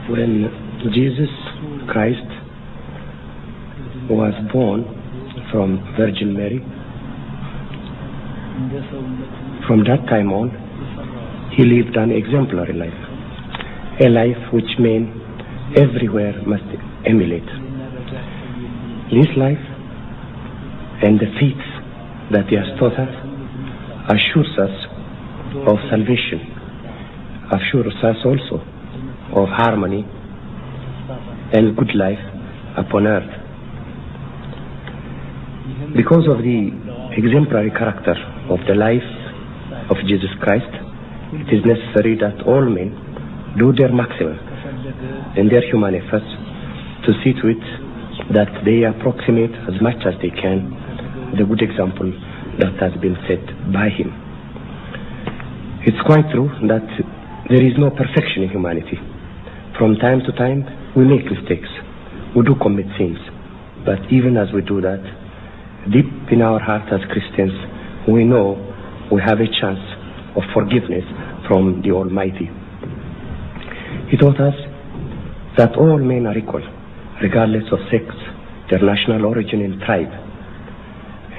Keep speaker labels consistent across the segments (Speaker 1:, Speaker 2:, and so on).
Speaker 1: When Jesus Christ was born from Virgin Mary, from that time on, he lived an exemplary life, a life which men everywhere must emulate. This life and the faith that he has taught us assures us of salvation, assures us also of harmony and good life upon earth. Because of the exemplary character of the life of Jesus Christ, it is necessary that all men do their maximum in their human efforts to see to it that they approximate as much as they can the good example that has been set by him. It's quite true that there is no perfection in humanity. From time to time, we make mistakes. We do commit sins. But even as we do that, deep in our heart as Christians, we know we have a chance of forgiveness from the Almighty. He taught us that all men are equal, regardless of sex, their national origin and tribe.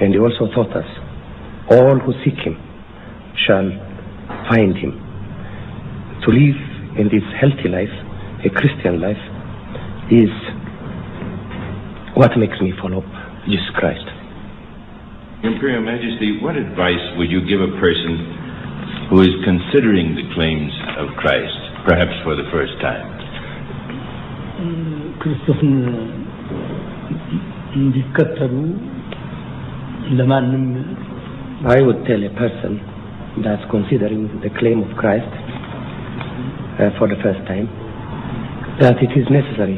Speaker 1: And he also taught us, all who seek him shall find him. To live in this healthy life, a Christian life, is what makes me follow Jesus Christ.
Speaker 2: Imperial Majesty, what advice would you give a person who is considering the claims of Christ, perhaps for the first time?
Speaker 1: I would tell a person that's considering the claim of Christ for the first time that it is necessary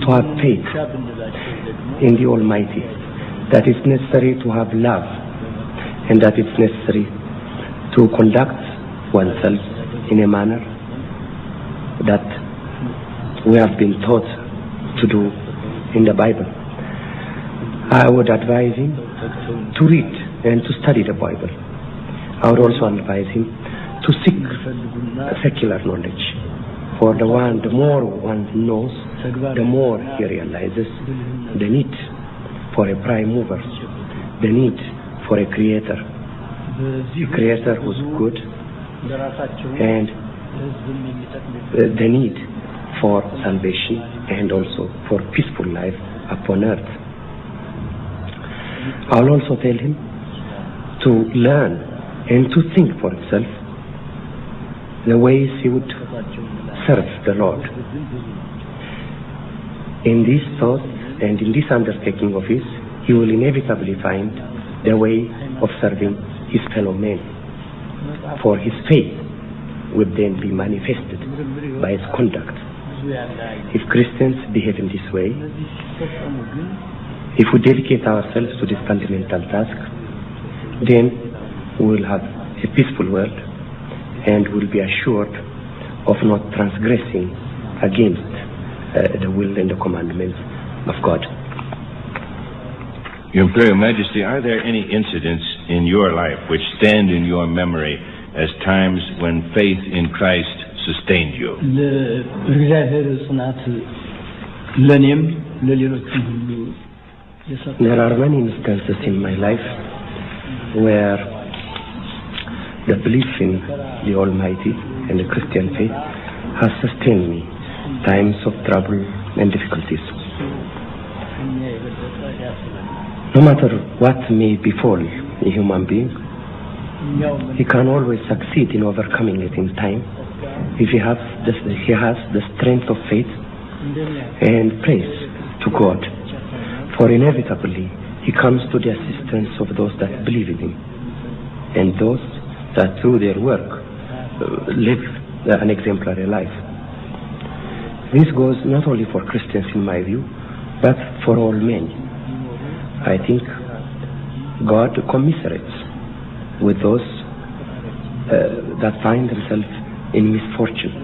Speaker 1: to have faith in the Almighty, that it's necessary to have love, and that it's necessary to conduct oneself in a manner that we have been taught to do in the Bible. I would advise him to read and to study the Bible. I would also advise him to seek secular knowledge. For the more one knows, the more he realizes the need for a prime mover, the need for a creator who's good, and the need for salvation and also for peaceful life upon earth. I'll also tell him to learn and to think for himself the ways he would serve the Lord. In these thoughts and in this undertaking of his, he will inevitably find the way of serving his fellow men. For his faith would then be manifested by his conduct. If Christians behave in this way, if we dedicate ourselves to this fundamental task, then we will have a peaceful world and will be assured of not transgressing against the will and the commandments of God.
Speaker 2: Your Imperial Majesty, are there any incidents in your life which stand in your memory as times when faith in Christ sustained you?
Speaker 1: There are many instances in my life where the belief in the Almighty and the Christian faith has sustained me times of trouble and difficulties. No matter what may befall a human being, he can always succeed in overcoming it in time if he has the strength of faith and praise to God. For inevitably, he comes to the assistance of those that believe in him and those that through their work live an exemplary life. This goes not only for Christians in my view, but for all men. I think God commiserates with those that find themselves in misfortune.